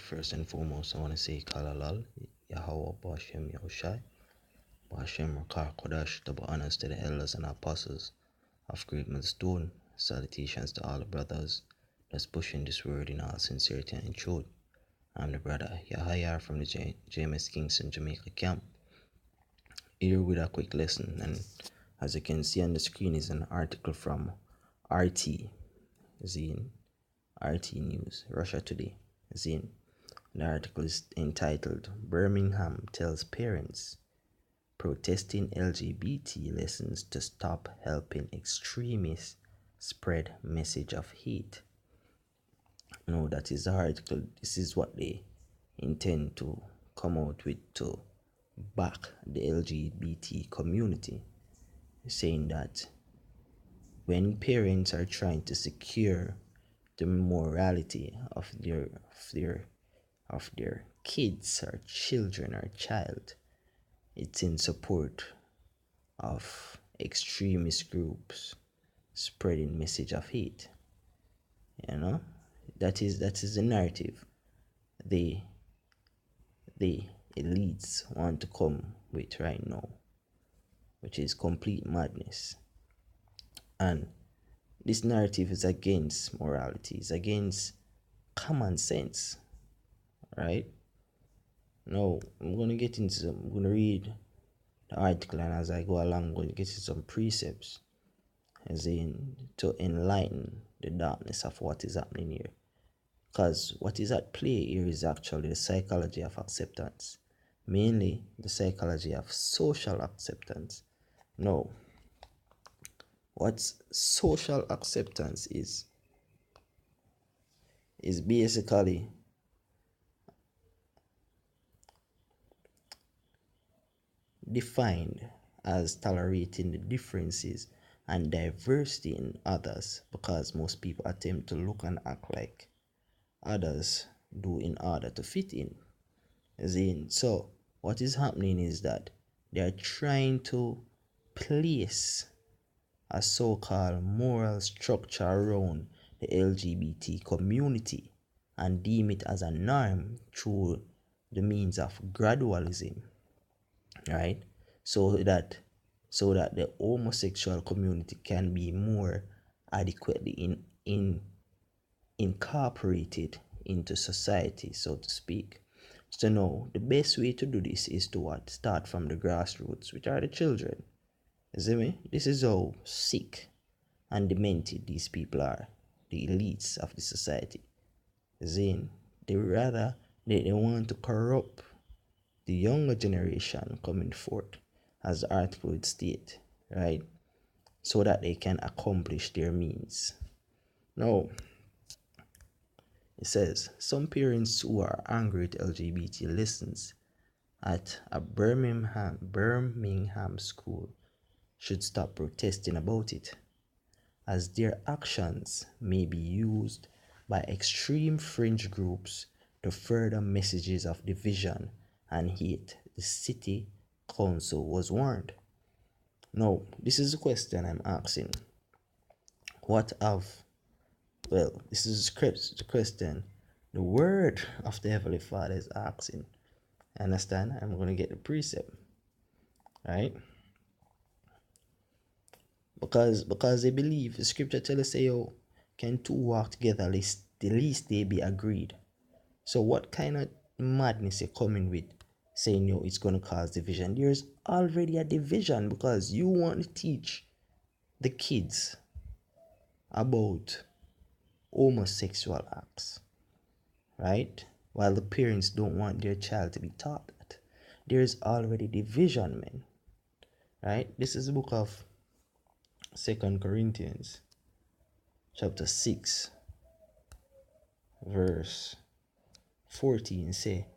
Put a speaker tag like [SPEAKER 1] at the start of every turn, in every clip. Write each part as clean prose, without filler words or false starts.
[SPEAKER 1] First and foremost, I want to say Kalalal, Yahweh, Bashem, Yahushai, Bashem, Rakar, Kodash, double honors to the elders and apostles of Great Millstone. Salutations to all the brothers that's pushing this word in all sincerity and in truth. I'm the brother Yahya from the James Kingston, Jamaica camp, here with a quick lesson. And as you can see on the screen is an article from RT, Zine, RT News, Russia Today, Zine. The article is entitled Birmingham Tells Parents Protesting LGBT Lessons to Stop Helping Extremists Spread Message of Hate. No, that is the article. This is what they intend to come out with to back the LGBT community, saying that when parents are trying to secure the morality of their kids or children or child, it's in support of extremist groups spreading message of hate. You know, that is the narrative the elites want to come with right now, which is complete madness. And this narrative is against morality, it's against common sense, right? Now, I'm going to read the article, and as I go along, I'm going to get into some precepts, as in to enlighten the darkness of what is happening here. Because what is at play here is actually the psychology of acceptance, mainly the psychology of social acceptance. Now, what social acceptance is basically defined as tolerating the differences and diversity in others, because most people attempt to look and act like others do in order to fit in. So what is happening is that they are trying to place a so-called moral structure around the LGBT community and deem it as a norm through the means of gradualism, right? So that the homosexual community can be more adequately incorporated into society, so to speak. So now the best way to do this is to what? Start from the grassroots, which are the children. You see me? This is how sick and demented these people are, the elites of the society. They want to corrupt the younger generation coming forth, as the article would state, right? So that they can accomplish their means. Now, it says some parents who are angry at LGBT lessons at a Birmingham school should stop protesting about it, as their actions may be used by extreme fringe groups to further messages of division and hate. The city council was warned. Now, this is the question I'm asking. This is the question the word of the Heavenly Father is asking. Understand? I'm going to get the precept, right? Because they believe the scripture tells us, say, oh, can two walk together, the least they be agreed. So what kind of madness you coming with, saying, yo, it's going to cause division? There's already a division because you want to teach the kids about homosexual acts, right? While the parents don't want their child to be taught that. There's already division, man, right? This is the book of 2 Corinthians chapter 6 verse 14 say,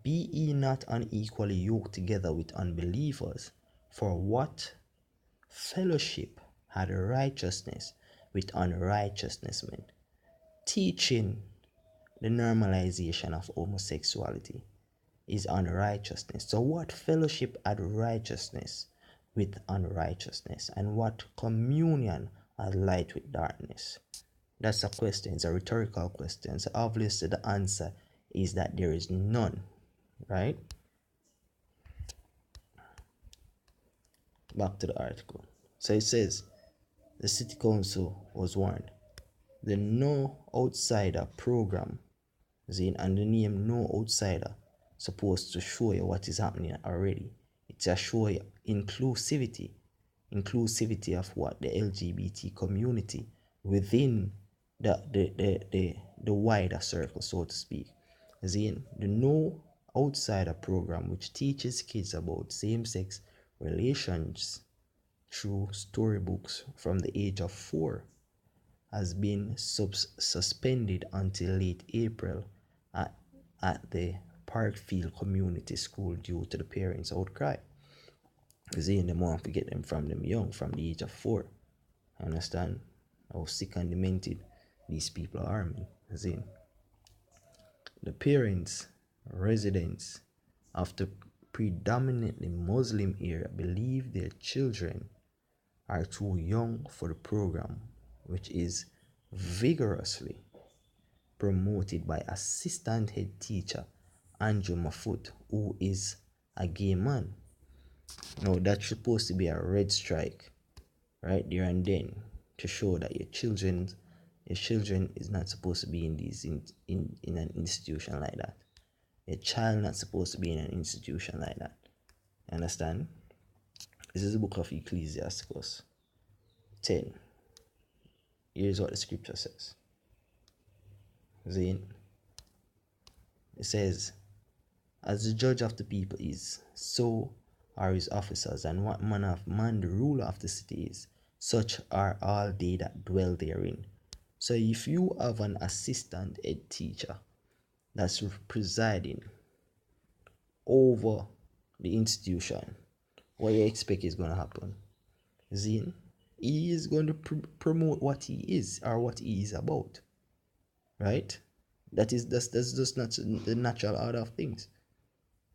[SPEAKER 1] be ye not unequally yoked together with unbelievers, for what fellowship had righteousness with unrighteousness, man? Teaching the normalization of homosexuality is unrighteousness. So what fellowship had righteousness with unrighteousness, and what communion had light with darkness? That's a question. It's a rhetorical question. So obviously the answer is that there is none, right? Back to the article. So it says the city council was warned. The No Outsider program, and the name No Outsider supposed to show you what is happening already. It's a show you inclusivity of what the LGBT community within the wider circle, so to speak. The No Outsider program, which teaches kids about same-sex relations through storybooks from the age of 4, has been suspended until late April at the Parkfield Community School due to the parents' outcry. They want to get them from them young, from the age of 4. Understand how sick and demented these people are, man. The parents, residents of the predominantly Muslim area believe their children are too young for the program, which is vigorously promoted by assistant head teacher Andrew Mafut, who is a gay man. Now that's supposed to be a red strike right there and then to show that your children is not supposed to be in an institution like that. Your child not supposed to be in an institution like that. Understand? This is the book of Ecclesiastes 10. Here's what the scripture says. It says, as the judge of the people is, so are his officers, and what manner of man the ruler of the city is, such are all they that dwell therein. So if you have an assistant head teacher that's presiding over the institution, what you expect is going to happen? He is going to promote what he is or what he is about, right? That's just not the natural order of things.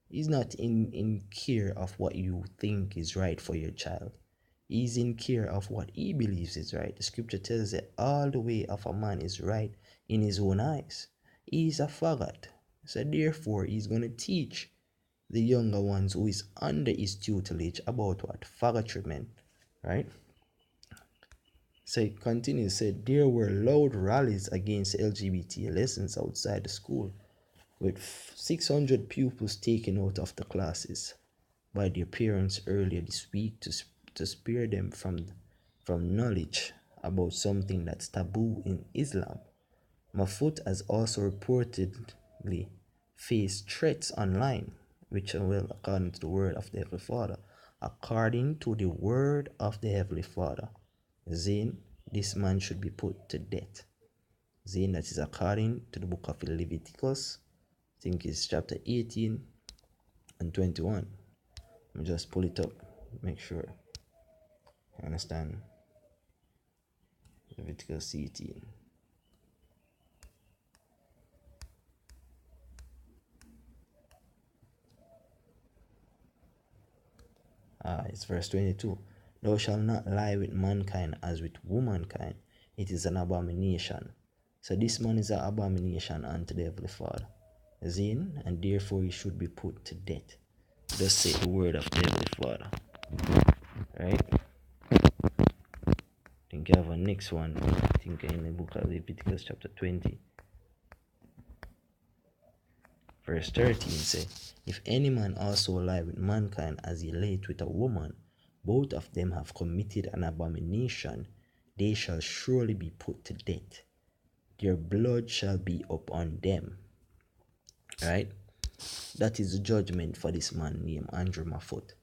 [SPEAKER 1] He's not in care of what you think is right for your child. He's in care of what he believes is right. The scripture tells that all the way of a man is right in his own eyes. He's a faggot. So therefore, he's going to teach the younger ones who is under his tutelage about what faggotry meant, right? So it continues, said there were loud rallies against LGBT lessons outside the school, with 600 pupils taken out of the classes by their parents earlier this week to spare them from knowledge about something that's taboo in Islam. Mafut has also reportedly faced threats online, which are well according to the word of the Heavenly Father. According to the word of the Heavenly Father, this man should be put to death. That is according to the book of Leviticus, I think it's chapter 18 and 21. Let me just pull it up, make sure you understand. Leviticus 18. It's verse 22. Thou shalt not lie with mankind as with womankind. It is an abomination. So this man is an abomination unto the Heavenly Father. And therefore he should be put to death. Just say the word of the Heavenly Father. Right? I think I have a next one. I think in the book of Leviticus chapter 20. Verse 13 say, if any man also lie with mankind as he layeth with a woman, both of them have committed an abomination, they shall surely be put to death. Their blood shall be upon them. Right? That is the judgment for this man named Andrew Mafut.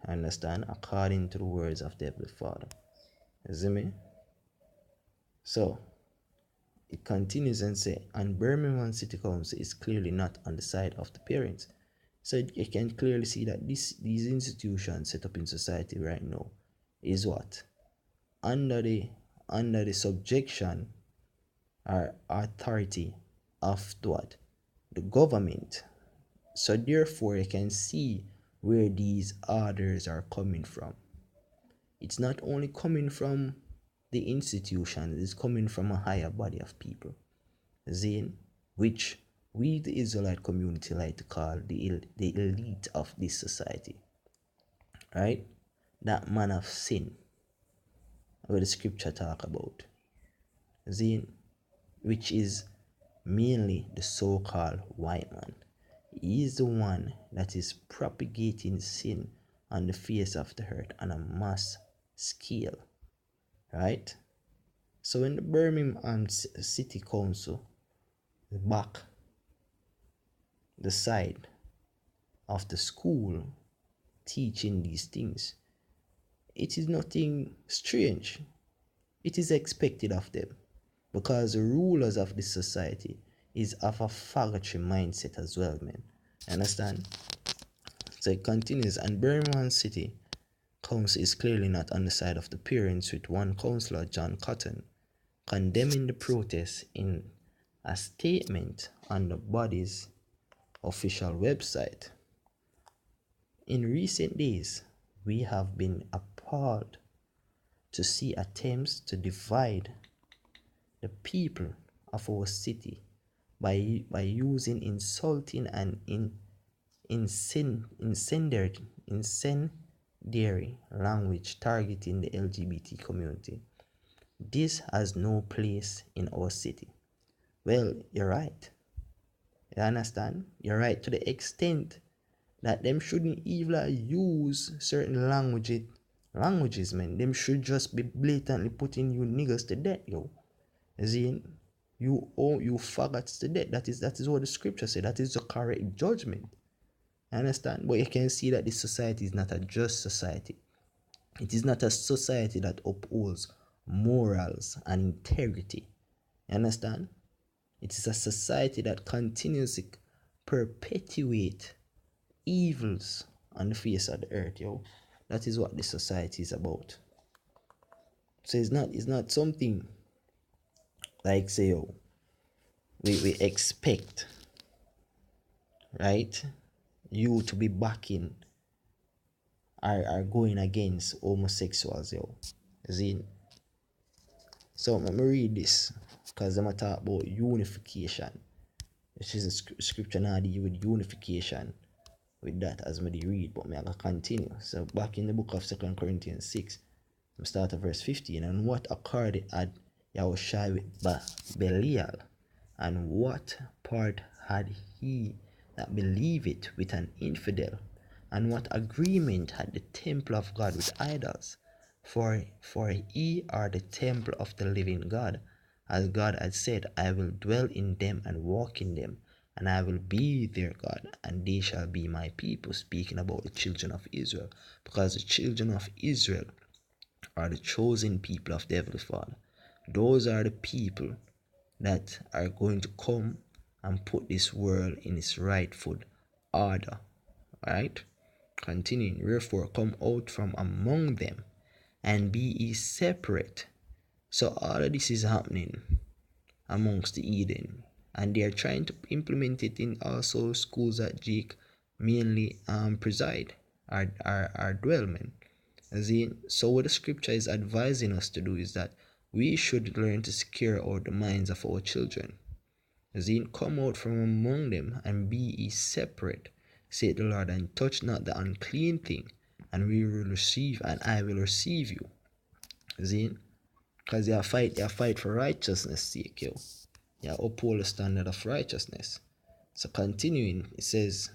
[SPEAKER 1] Understand? According to the words of the Heavenly Father. You see me? So, it continues and say, and Birmingham City Council is clearly not on the side of the parents. So you can clearly see that these institutions set up in society right now is what? Under the subjection or authority of what? The government. So therefore you can see where these orders are coming from. It's not only coming from the institution, it's coming from a higher body of people. Which we the Israelite community like to call the elite of this society, right? That man of sin, where the scripture talk about, sin, which is mainly the so-called white man. He is the one that is propagating sin on the face of the earth on a mass scale, right? So when the Birmingham City Council back the side of the school teaching these things, it is nothing strange. It is expected of them because the rulers of this society is of a faggotry mindset as well, man. Understand? So it continues, and Birmingham City Council is clearly not on the side of the parents, with one councillor, John Cotton, condemning the protest in a statement on the body's official website. In recent days, we have been appalled to see attempts to divide the people of our city by using insulting and incendiary language targeting the LGBT community. This has no place in our city. Well, you're right. You understand? You're right to the extent that them shouldn't even use certain languages, man. Them should just be blatantly putting you niggas to death, yo. As in, you faggots to death. That is what the scripture said. That is the correct judgment. Understand? But you can see that this society is not a just society. It is not a society that upholds morals and integrity. You understand? It is a society that continuously perpetuate evils on the face of the earth, yo. That is what this society is about. So it's not something like, say, yo, we expect, right, you to be backing are going against homosexuals, yo. Zin. So let me read this, because I'm talk about unification, which is a scripture now deal with unification with that as me read, but me I gonna continue. So back in the book of 2 Corinthians 6, we start at verse 15. And what occurred at Yahushua with Belial, and what part had he that believed with an infidel? And what agreement had the temple of God with idols? For ye are the temple of the living God, as God had said, I will dwell in them and walk in them, and I will be their God, and they shall be my people. Speaking about the children of Israel, because the children of Israel are the chosen people of the Heavenly Father. Those are the people that are going to come and put this world in its rightful order. Right? Continuing, wherefore come out from among them and be ye separate. So all of this is happening amongst the Eden, and they are trying to implement it in also schools that Jake mainly preside our dwellment. As in, so what the scripture is advising us to do is that we should learn to secure out the minds of our children. As in, come out from among them and be ye separate, saith the Lord, and touch not the unclean thing, and we will receive, and I will receive you. As in, because you fight for righteousness' sake, yo. You uphold the standard of righteousness. So continuing, it says,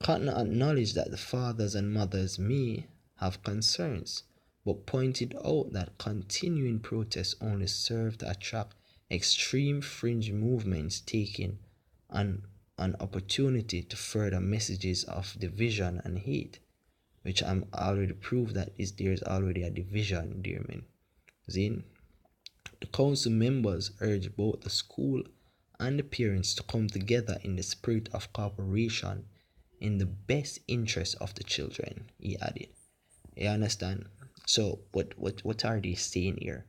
[SPEAKER 1] can't not acknowledge that the fathers and mothers may have concerns, but pointed out that continuing protests only serve to attract extreme fringe movements, taking an opportunity to further messages of division and hate, which I'm already proved that there's already a division there, man. Zin. The council members urge both the school and the parents to come together in the spirit of cooperation in the best interest of the children, he added. You understand? So what are they saying here?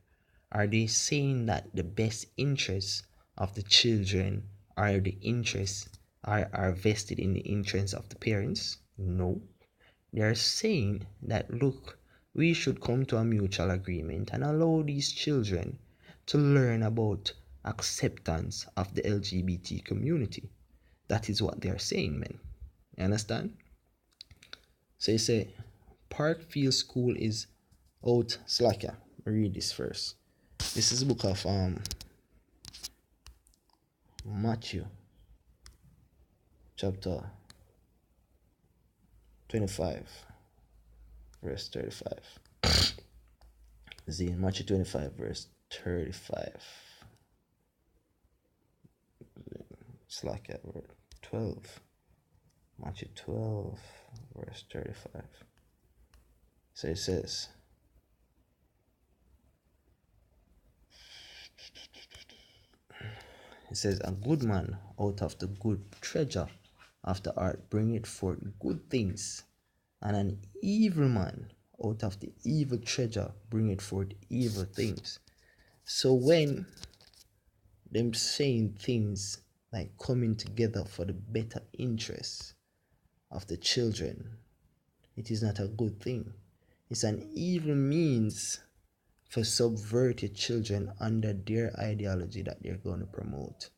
[SPEAKER 1] Are they saying that the best interests of the children are the interests are vested in the interests of the parents? No. They are saying that look, we should come to a mutual agreement and allow these children to learn about acceptance of the LGBT community. That is what they're saying, man. You understand? So you say Parkfield School is out slacker. Read this first. This is the book of Matthew chapter 25 verse 35. See, Matthew 25 verse 35. Slacker 12. Matthew 12 verse 35. So it says, a good man out of the good treasure of the heart bringeth forth good things, and an evil man out of the evil treasure bringeth forth evil things. So when them saying things like coming together for the better interests of the children, it is not a good thing. It's an evil means for subverted children under their ideology that they're going to promote,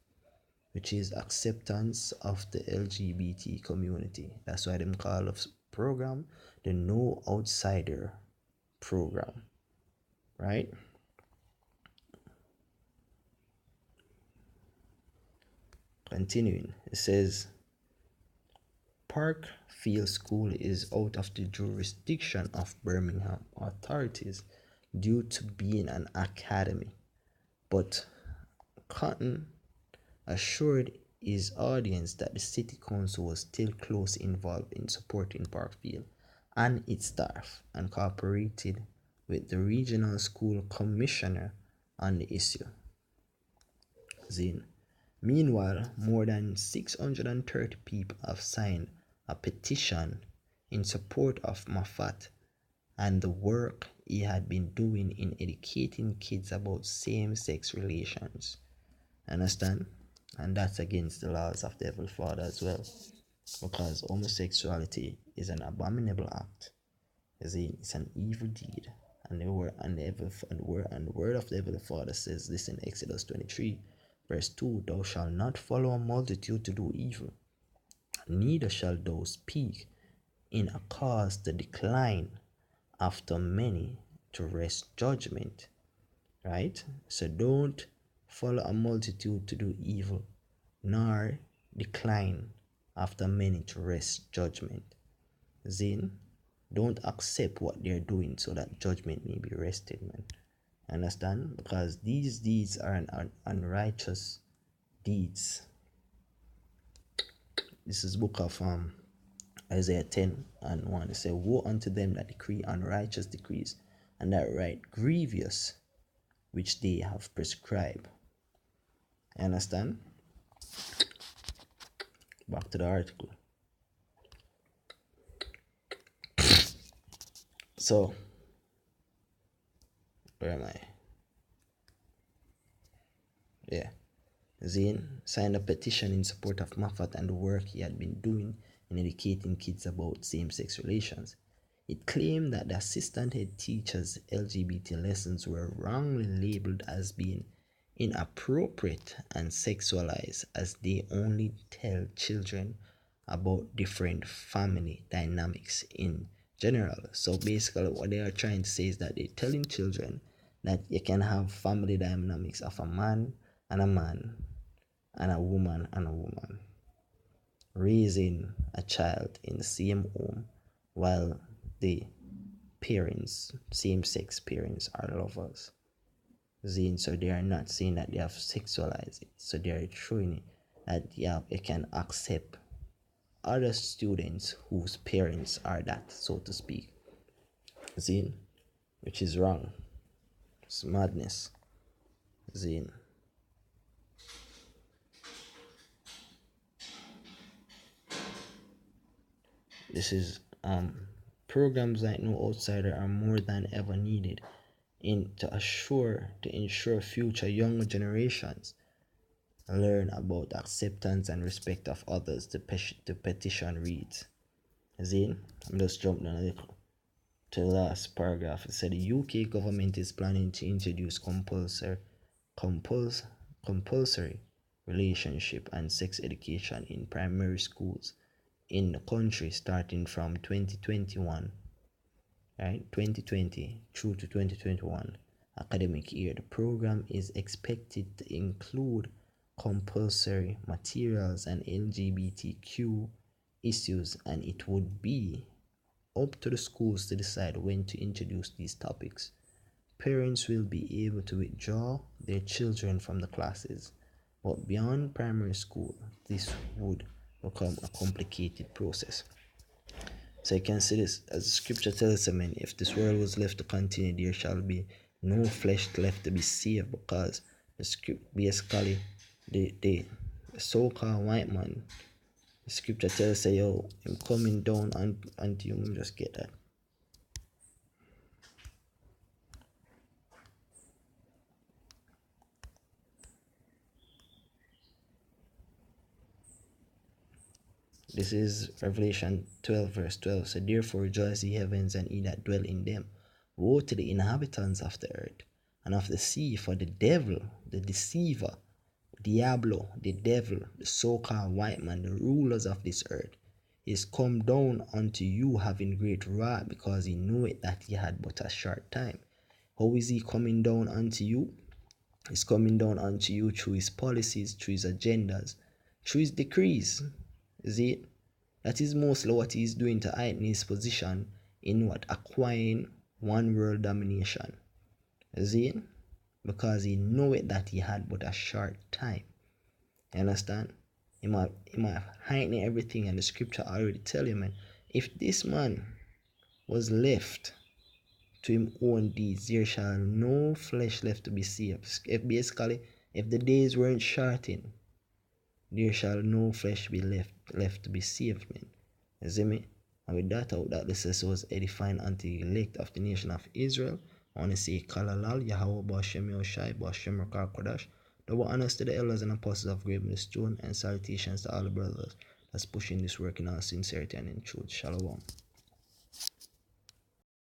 [SPEAKER 1] which is acceptance of the LGBT community. That's why them call the program the No Outsider program, right? Continuing, it says, Parkfield School is out of the jurisdiction of Birmingham authorities due to being an academy, but Cotton assured his audience that the city council was still closely involved in supporting Parkfield and its staff, and cooperated with the regional school commissioner on the issue. Zin. Meanwhile, more than 630 people have signed a petition in support of Moffat and the work he had been doing in educating kids about same-sex relations. Understand? And that's against the laws of the Heavenly Father as well, because homosexuality is an abominable act. It's an evil deed, and the word of the Heavenly Father says this in Exodus 23, verse 2: Thou shalt not follow a multitude to do evil, neither shalt thou speak in a cause to decline after many to wrest judgment. Right? So don't follow a multitude to do evil, nor decline after many to wrest judgment. Zin, don't accept what they're doing so that judgment may be wrested, man. Understand? Because these deeds are unrighteous deeds. This is book of Isaiah 10 and 1. It says, Woe unto them that decree unrighteous decrees, and that write grievous which they have prescribed. Understand? Back to the article. So, where am I? Yeah. Zane signed a petition in support of Moffat and the work he had been doing in educating kids about same-sex relations. It claimed that the assistant head teacher's LGBT lessons were wrongly labeled as being inappropriate and sexualized, as they only tell children about different family dynamics in general. So basically what they are trying to say is that they're telling children that you can have family dynamics of a man and a man and a woman, raising a child in the same home while the parents, same-sex parents, are lovers. So they are not saying that they have sexualized it. So they are showing it that you can accept other students whose parents are that, so to speak. Which is wrong. It's madness. This is programs like No Outsider are more than ever needed to ensure future younger generations learn about acceptance and respect of others. The petition reads. I'm just jumping a little to the last paragraph. It said the UK government is planning to introduce compulsory compulsory relationship and sex education in primary schools in the country starting from 2021, right? 2020 through to 2021 academic year. The program is expected to include compulsory materials and LGBTQ issues, and it would be up to the schools to decide when to introduce these topics. Parents will be able to withdraw their children from the classes, but beyond primary school, this would become a complicated process. So you can see this as the scripture tells us, man, if this world was left to continue, there shall be no flesh left to be saved, because the script basically the so-called white man, the scripture tells us, yo, I'm coming down unto you. Let me just get that. This is Revelation 12, verse 12. So therefore rejoice ye heavens, and ye that dwell in them. Woe to the inhabitants of the earth and of the sea, for the devil, the deceiver, Diablo, the devil, the so-called white man, the rulers of this earth, is come down unto you having great wrath, because he knoweth that he had but a short time. How is he coming down unto you? He's coming down unto you through his policies, through his agendas, through his decrees. Is it? That is mostly what he is doing to heighten his position in what? Acquiring one world domination. Is it? Because he knoweth that he had but a short time. You understand? He might heighten everything, and the scripture already tell you, man, if this man was left to him own deeds, there shall no flesh left to be saved. If the days weren't shortened, there shall no flesh be left to be saved, man. You see me? And with that, I hope that this was edifying unto the elect of the nation of Israel. I want to say Kalalal, Yahweh Bashem Yoshai, Bashem Rakar Kodash. Double honors to the elders and apostles of Great Stone, and salutations to all the brothers that's pushing this work in all sincerity and in truth. Shalom.